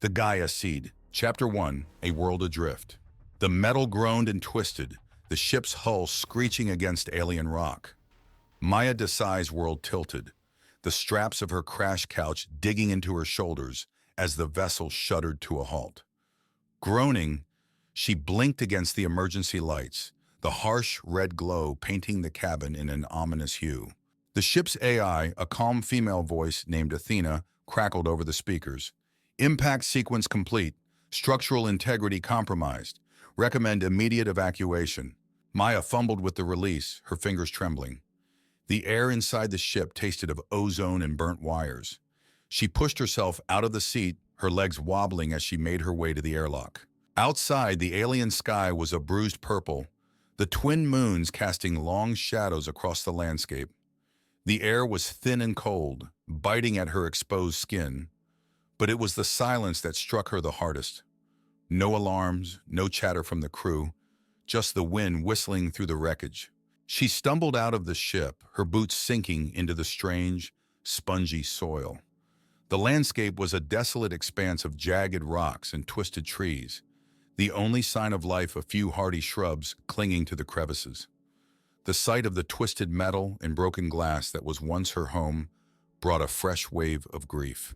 The Gaia Seed, Chapter 1, A World Adrift. The metal groaned and twisted, the ship's hull screeching against alien rock. Maya Desai's world tilted, the straps of her crash couch digging into her shoulders as the vessel shuddered to a halt. Groaning, she blinked against the emergency lights, the harsh red glow painting the cabin in an ominous hue. The ship's AI, a calm female voice named Athena, crackled over the speakers. Impact sequence complete. Structural integrity compromised. Recommend immediate evacuation. Maya fumbled with the release, her fingers trembling. The air inside the ship tasted of ozone and burnt wires. She pushed herself out of the seat, her legs wobbling as she made her way to the airlock. Outside, the alien sky was a bruised purple, the twin moons casting long shadows across the landscape. The air was thin and cold, biting at her exposed skin, but it was the silence that struck her the hardest. No alarms, no chatter from the crew, just the wind whistling through the wreckage. She stumbled out of the ship, her boots sinking into the strange, spongy soil. The landscape was a desolate expanse of jagged rocks and twisted trees, the only sign of life a few hardy shrubs clinging to the crevices. The sight of the twisted metal and broken glass that was once her home brought a fresh wave of grief.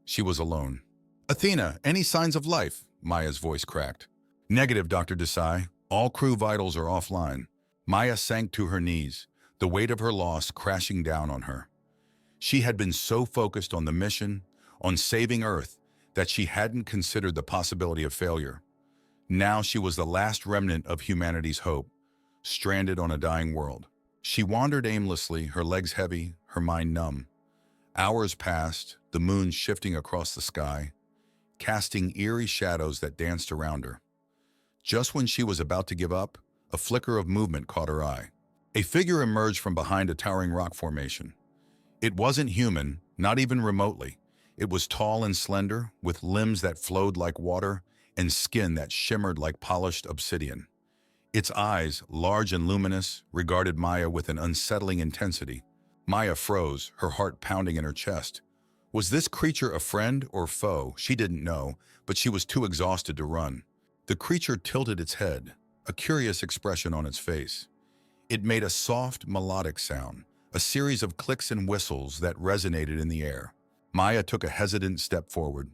She was alone. "Athena, any signs of life?" Maya's voice cracked. "Negative, Dr. Desai. All crew vitals are offline." Maya sank to her knees, the weight of her loss crashing down on her. She had been so focused on the mission, on saving Earth, that she hadn't considered the possibility of failure. Now she was the last remnant of humanity's hope, stranded on a dying world. She wandered aimlessly, her legs heavy, her mind numb. Hours passed, the moon shifting across the sky, casting eerie shadows that danced around her. Just when she was about to give up, a flicker of movement caught her eye. A figure emerged from behind a towering rock formation. It wasn't human, not even remotely. It was tall and slender, with limbs that flowed like water and skin that shimmered like polished obsidian. Its eyes, large and luminous, regarded Maya with an unsettling intensity. Maya froze, her heart pounding in her chest. Was this creature a friend or foe? She didn't know, but she was too exhausted to run. The creature tilted its head, a curious expression on its face. It made a soft, melodic sound, a series of clicks and whistles that resonated in the air. Maya took a hesitant step forward.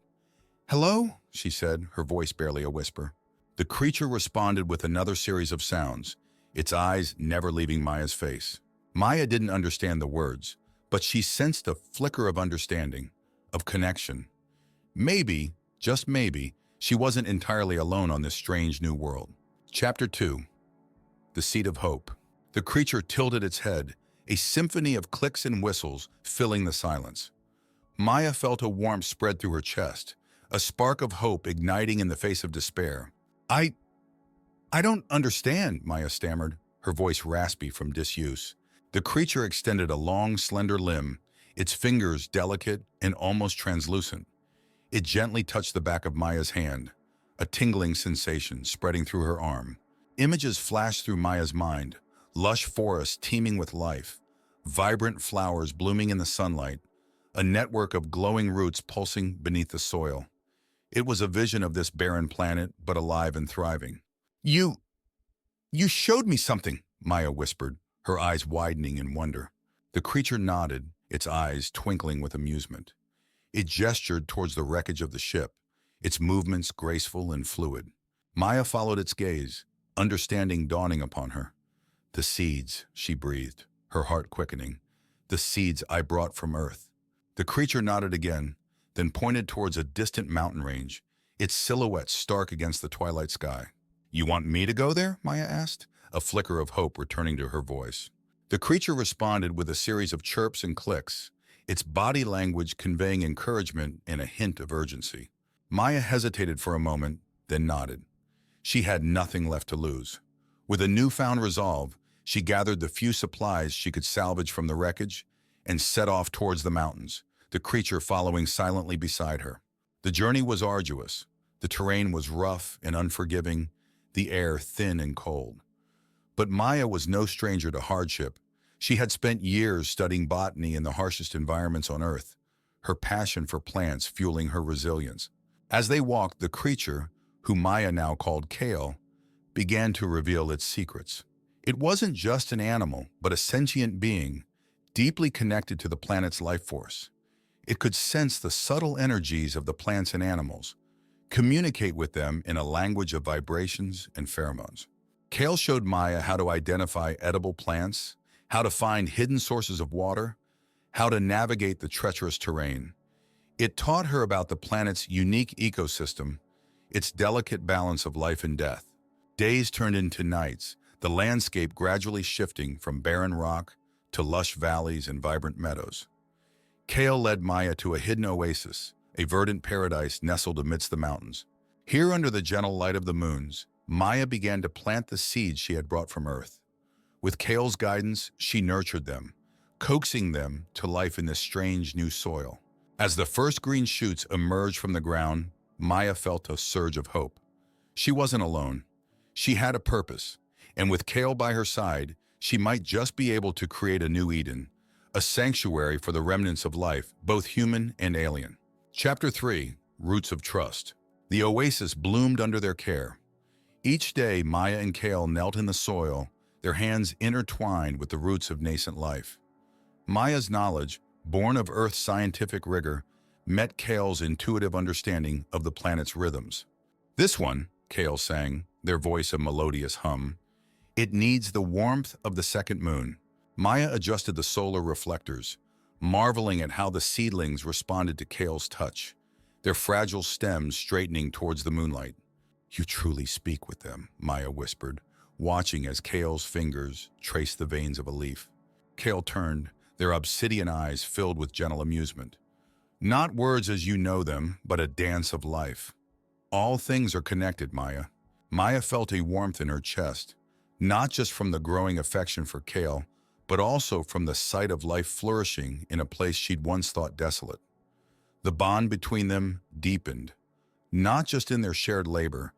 "Hello?" she said, her voice barely a whisper. The creature responded with another series of sounds, its eyes never leaving Maya's face. Maya didn't understand the words, but she sensed a flicker of understanding, of connection. Maybe, just maybe, she wasn't entirely alone on this strange new world. Chapter 2. The Seed of Hope. The creature tilted its head, a symphony of clicks and whistles filling the silence. Maya felt a warmth spread through her chest, a spark of hope igniting in the face of despair. I don't understand," Maya stammered, her voice raspy from disuse. The creature extended a long, slender limb, its fingers delicate and almost translucent. It gently touched the back of Maya's hand, a tingling sensation spreading through her arm. Images flashed through Maya's mind, lush forests teeming with life, vibrant flowers blooming in the sunlight, a network of glowing roots pulsing beneath the soil. It was a vision of this barren planet, but alive and thriving. You showed me something," Maya whispered, her eyes widening in wonder. The creature nodded, its eyes twinkling with amusement. It gestured towards the wreckage of the ship, its movements graceful and fluid. Maya followed its gaze, understanding dawning upon her. "The seeds," she breathed, her heart quickening. "The seeds I brought from Earth." The creature nodded again, then pointed towards a distant mountain range, its silhouette stark against the twilight sky. "You want me to go there?" Maya asked, a flicker of hope returning to her voice. The creature responded with a series of chirps and clicks, its body language conveying encouragement and a hint of urgency. Maya hesitated for a moment, then nodded. She had nothing left to lose. With a newfound resolve, she gathered the few supplies she could salvage from the wreckage and set off towards the mountains, the creature following silently beside her. The journey was arduous. The terrain was rough and unforgiving, the air thin and cold. But Maya was no stranger to hardship. She had spent years studying botany in the harshest environments on Earth, her passion for plants fueling her resilience. As they walked, the creature, who Maya now called Kale, began to reveal its secrets. It wasn't just an animal, but a sentient being, deeply connected to the planet's life force. It could sense the subtle energies of the plants and animals, communicate with them in a language of vibrations and pheromones. Kale showed Maya how to identify edible plants, how to find hidden sources of water, how to navigate the treacherous terrain. It taught her about the planet's unique ecosystem, its delicate balance of life and death. Days turned into nights, the landscape gradually shifting from barren rock to lush valleys and vibrant meadows. Kale led Maya to a hidden oasis, a verdant paradise nestled amidst the mountains. Here, under the gentle light of the moons, Maya began to plant the seeds she had brought from Earth. With Kale's guidance, she nurtured them, coaxing them to life in this strange new soil. As the first green shoots emerged from the ground, Maya felt a surge of hope. She wasn't alone. She had a purpose, and with Kale by her side, she might just be able to create a new Eden, a sanctuary for the remnants of life, both human and alien. Chapter 3, Roots of Trust. The oasis bloomed under their care. Each day, Maya and Kale knelt in the soil, their hands intertwined with the roots of nascent life. Maya's knowledge, born of Earth's scientific rigor, met Kale's intuitive understanding of the planet's rhythms. "This one," Kale sang, their voice a melodious hum, "it needs the warmth of the second moon." Maya adjusted the solar reflectors, marveling at how the seedlings responded to Kale's touch, their fragile stems straightening towards the moonlight. "You truly speak with them," Maya whispered, watching as Kale's fingers traced the veins of a leaf. Kale turned, their obsidian eyes filled with gentle amusement. "Not words as you know them, but a dance of life." "All things are connected, Maya." Maya felt a warmth in her chest, not just from the growing affection for Kale, but also from the sight of life flourishing in a place she'd once thought desolate. The bond between them deepened, not just in their shared labor,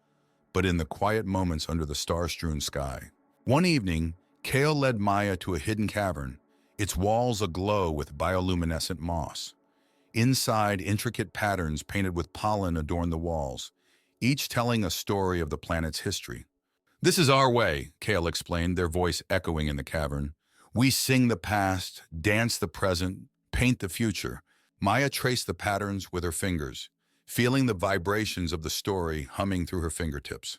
but in the quiet moments under the star-strewn sky. One evening, Kale led Maya to a hidden cavern, its walls aglow with bioluminescent moss. Inside, intricate patterns painted with pollen adorned the walls, each telling a story of the planet's history. "This is our way," Kale explained, their voice echoing in the cavern. "We sing the past, dance the present, paint the future." Maya traced the patterns with her fingers, feeling the vibrations of the story humming through her fingertips.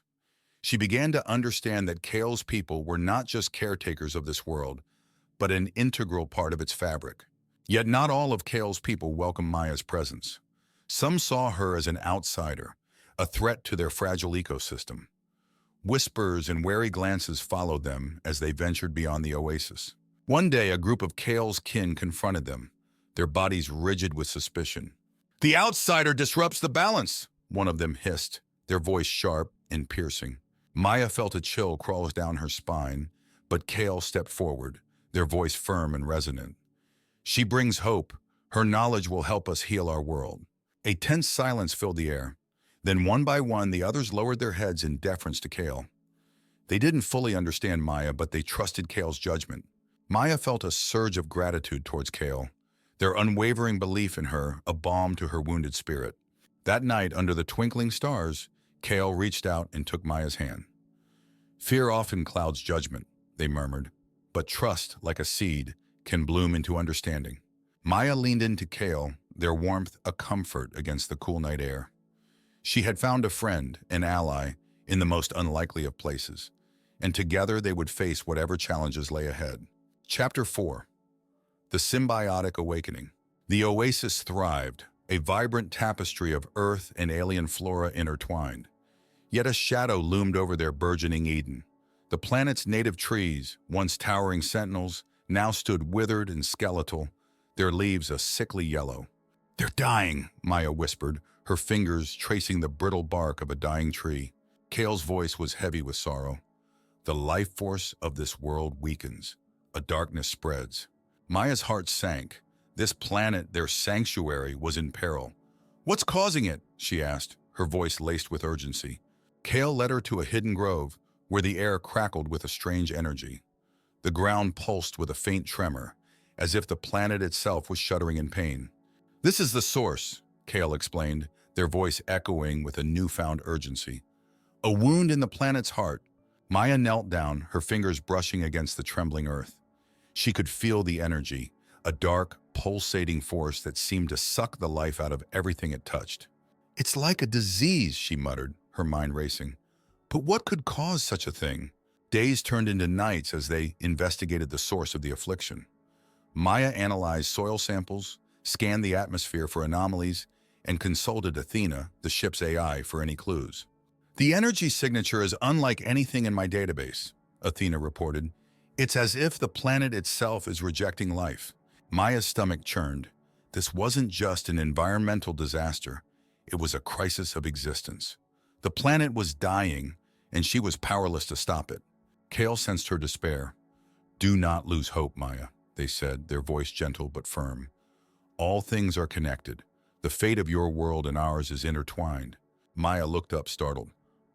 She began to understand that Kale's people were not just caretakers of this world, but an integral part of its fabric. Yet not all of Kale's people welcomed Maya's presence. Some saw her as an outsider, a threat to their fragile ecosystem. Whispers and wary glances followed them as they ventured beyond the oasis. One day, a group of Kale's kin confronted them, their bodies rigid with suspicion. "The outsider disrupts the balance," one of them hissed, their voice sharp and piercing. Maya felt a chill crawl down her spine, but Kale stepped forward, their voice firm and resonant. "She brings hope. Her knowledge will help us heal our world." A tense silence filled the air. Then one by one, the others lowered their heads in deference to Kale. They didn't fully understand Maya, but they trusted Kale's judgment. Maya felt a surge of gratitude towards Kale, their unwavering belief in her a balm to her wounded spirit. That night, under the twinkling stars, Kale reached out and took Maya's hand. "Fear often clouds judgment," they murmured, "but trust, like a seed, can bloom into understanding." Maya leaned into Kale, their warmth a comfort against the cool night air. She had found a friend, an ally, in the most unlikely of places, and together they would face whatever challenges lay ahead. Chapter 4. The Symbiotic Awakening. The oasis thrived, a vibrant tapestry of earth and alien flora intertwined. Yet a shadow loomed over their burgeoning Eden. The planet's native trees, once towering sentinels, now stood withered and skeletal, their leaves a sickly yellow. "They're dying," Maya whispered, her fingers tracing the brittle bark of a dying tree. Kale's voice was heavy with sorrow. "The life force of this world weakens. A darkness spreads." Maya's heart sank. This planet, their sanctuary, was in peril. "What's causing it?" she asked, her voice laced with urgency. Kale led her to a hidden grove, where the air crackled with a strange energy. The ground pulsed with a faint tremor, as if the planet itself was shuddering in pain. "This is the source," Kale explained, their voice echoing with a newfound urgency. A wound in the planet's heart. Maya knelt down, her fingers brushing against the trembling earth. She could feel the energy, a dark, pulsating force that seemed to suck the life out of everything it touched. "It's like a disease," she muttered, her mind racing. But what could cause such a thing? Days turned into nights as they investigated the source of the affliction. Maya analyzed soil samples, scanned the atmosphere for anomalies, and consulted Athena, the ship's AI, for any clues. "The energy signature is unlike anything in my database," Athena reported. "It's as if the planet itself is rejecting life." Maya's stomach churned. This wasn't just an environmental disaster. It was a crisis of existence. The planet was dying, and she was powerless to stop it. Kale sensed her despair. "Do not lose hope, Maya," they said, their voice gentle but firm. "All things are connected. The fate of your world and ours is intertwined." Maya looked up, startled.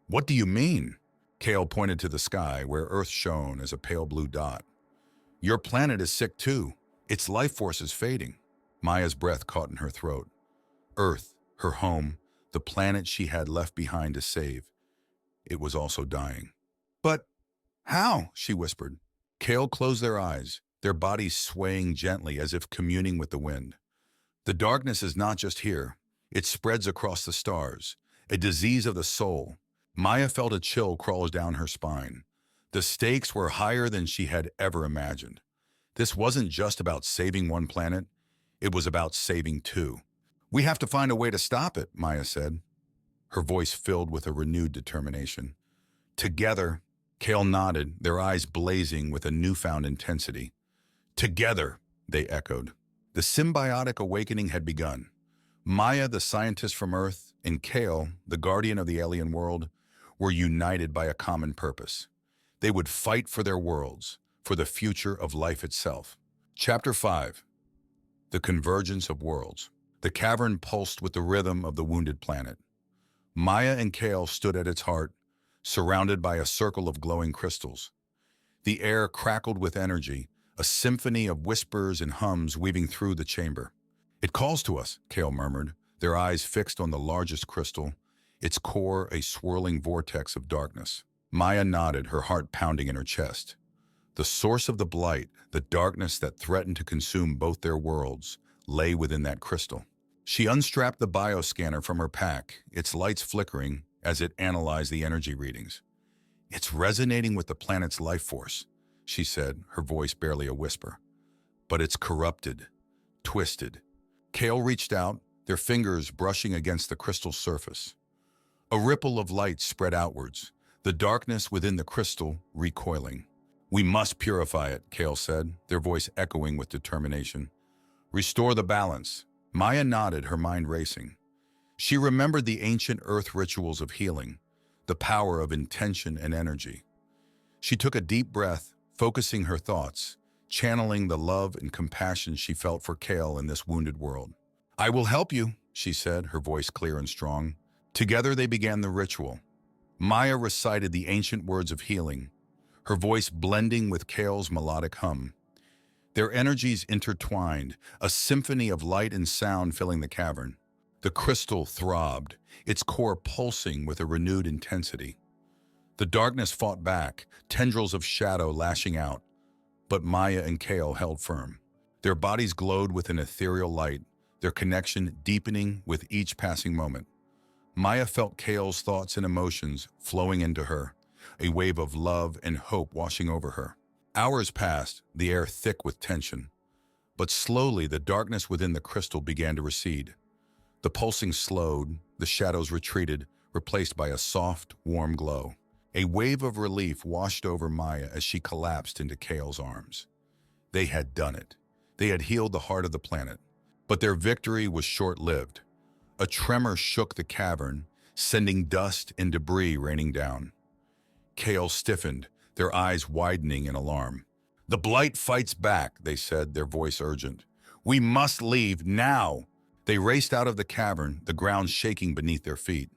"What do you mean?" Kale pointed to the sky, where Earth shone as a pale blue dot. "Your planet is sick too. Its life force is fading." Maya's breath caught in her throat. Earth, her home, the planet she had left behind to save. It was also dying. "But how?" she whispered. Kale closed their eyes, their bodies swaying gently as if communing with the wind. "The darkness is not just here. It spreads across the stars, a disease of the soul." Maya felt a chill crawl down her spine. The stakes were higher than she had ever imagined. This wasn't just about saving one planet, it was about saving two. "We have to find a way to stop it," Maya said, her voice filled with a renewed determination. "Together," Kale nodded, their eyes blazing with a newfound intensity. "Together," they echoed. The Symbiotic Awakening had begun. Maya, the scientist from Earth, and Kale, the guardian of the alien world, were united by a common purpose. They would fight for their worlds, for the future of life itself. Chapter 5. The Convergence of Worlds. The cavern pulsed with the rhythm of the wounded planet. Maya and Kale stood at its heart, surrounded by a circle of glowing crystals. The air crackled with energy, a symphony of whispers and hums weaving through the chamber. "It calls to us," Kale murmured, their eyes fixed on the largest crystal, its core a swirling vortex of darkness. Maya nodded, her heart pounding in her chest. The source of the blight, the darkness that threatened to consume both their worlds, lay within that crystal. She unstrapped the bioscanner from her pack, its lights flickering as it analyzed the energy readings. "It's resonating with the planet's life force," she said, her voice barely a whisper. "But it's corrupted, twisted." Kale reached out, their fingers brushing against the crystal's surface. A ripple of light spread outwards, the darkness within the crystal recoiling. "We must purify it," Kale said, their voice echoing with determination. "Restore the balance." Maya nodded, her mind racing. She remembered the ancient Earth rituals of healing, the power of intention and energy. She took a deep breath, focusing her thoughts, channeling the love and compassion she felt for Kale in this wounded world. "I will help you," she said, her voice clear and strong. Together they began the ritual. Maya recited the ancient words of healing, her voice blending with Kale's melodic hum. Their energies intertwined, a symphony of light and sound filling the cavern. The crystal throbbed, its core pulsing with a renewed intensity. The darkness fought back, tendrils of shadow lashing out, but Maya and Kale held firm. Their bodies glowed with an ethereal light, their connection deepening with each passing moment. Maya felt Kale's thoughts and emotions flowing into her, a wave of love and hope washing over her. Hours passed, the air thick with tension. But slowly the darkness within the crystal began to recede. The pulsing slowed, the shadows retreated, replaced by a soft, warm glow. A wave of relief washed over Maya as she collapsed into Kale's arms. They had done it. They had healed the heart of the planet. But their victory was short-lived. A tremor shook the cavern, sending dust and debris raining down. Kale stiffened, their eyes widening in alarm. "The blight fights back," they said, their voice urgent. "We must leave now." They raced out of the cavern, the ground shaking beneath their feet.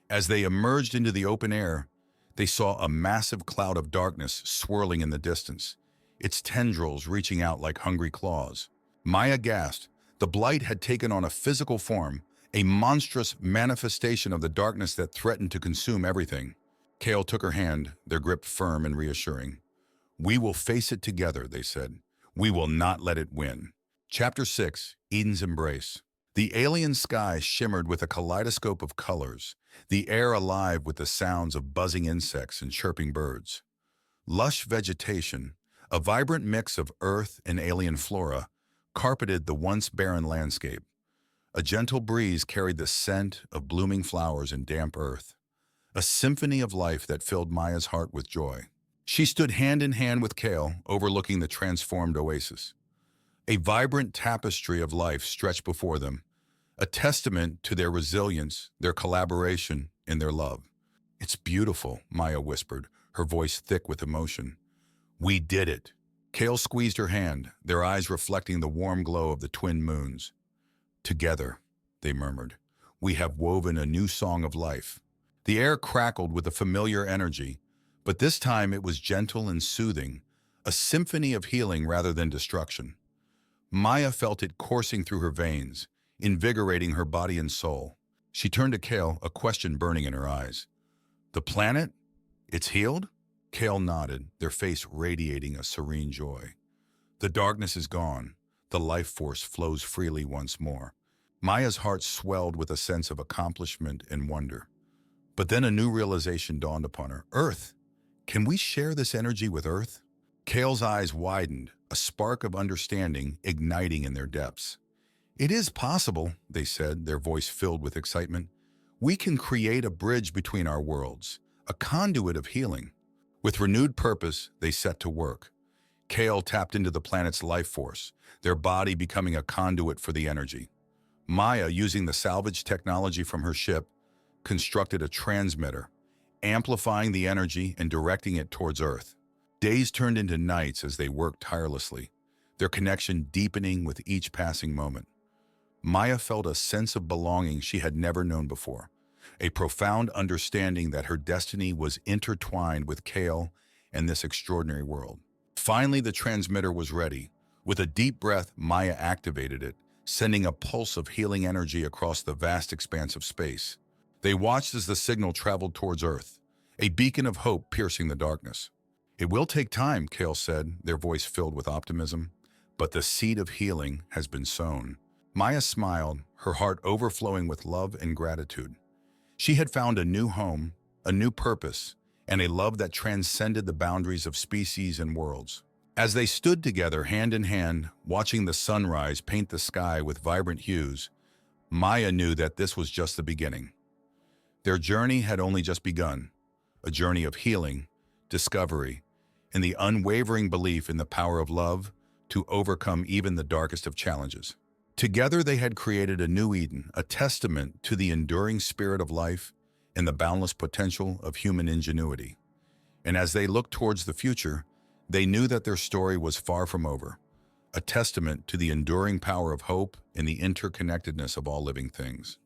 As they emerged into the open air, they saw a massive cloud of darkness swirling in the distance, its tendrils reaching out like hungry claws. Maya gasped. The blight had taken on a physical form, a monstrous manifestation of the darkness that threatened to consume everything. Kale took her hand, their grip firm and reassuring. "We will face it together," they said. "We will not let it win." Chapter 6, Eden's Embrace. The alien sky shimmered with a kaleidoscope of colors, the air alive with the sounds of buzzing insects and chirping birds. Lush vegetation, a vibrant mix of earth and alien flora, carpeted the once barren landscape. A gentle breeze carried the scent of blooming flowers and damp earth, a symphony of life that filled Maya's heart with joy. She stood hand in hand with Kale, overlooking the transformed oasis. A vibrant tapestry of life stretched before them, a testament to their resilience, their collaboration, and their love. "It's beautiful," Maya whispered, her voice thick with emotion. "We did it." Kale squeezed her hand, their eyes reflecting the warm glow of the twin moons. "Together," they murmured, "we have woven a new song of life." The air crackled with a familiar energy, but this time it was gentle and soothing, a symphony of healing rather than destruction. Maya felt it coursing through her veins, invigorating her body and soul. She turned to Kale, a question burning in her eyes. "The planet? It's healed?" Kale nodded, their face radiating a serene joy. "The darkness is gone. The life force flows freely once more." Maya's heart swelled with a sense of accomplishment and wonder. But then a new realization dawned upon her. "Earth! Can we share this energy with Earth?" Kale's eyes widened, a spark of understanding igniting in their depths. "It is possible," they said, their voice filled with excitement. "We can create a bridge between our worlds, a conduit of healing." With renewed purpose, they set to work. Kale tapped into the planet's life force, their body becoming a conduit for the energy. Maya, using the salvage technology from her ship, constructed a transmitter, amplifying the energy and directing it towards Earth. Days turned into nights as they worked tirelessly, their connection deepening with each passing moment. Maya felt a sense of belonging she had never known before, a profound understanding that her destiny was intertwined with Kale and this extraordinary world. Finally, the transmitter was ready. With a deep breath, Maya activated it, sending a pulse of healing energy across the vast expanse of space. They watched as the signal traveled towards Earth, a beacon of hope piercing the darkness. "It will take time," Kale said, their voice filled with optimism, "but the seed of healing has been sown." Maya smiled, her heart overflowing with love and gratitude. She had found a new home, a new purpose, and a love that transcended the boundaries of species and worlds. As they stood together hand in hand, watching the sunrise paint the sky with vibrant hues, Maya knew that this was just the beginning. Their journey had only just begun, a journey of healing, discovery, and the unwavering belief in the power of love to overcome even the darkest of challenges. Together they had created a new Eden, a testament to the enduring spirit of life and the boundless potential of human ingenuity. And as they looked towards the future, they knew that their story was far from over, a testament to the enduring power of hope and the interconnectedness of all living things.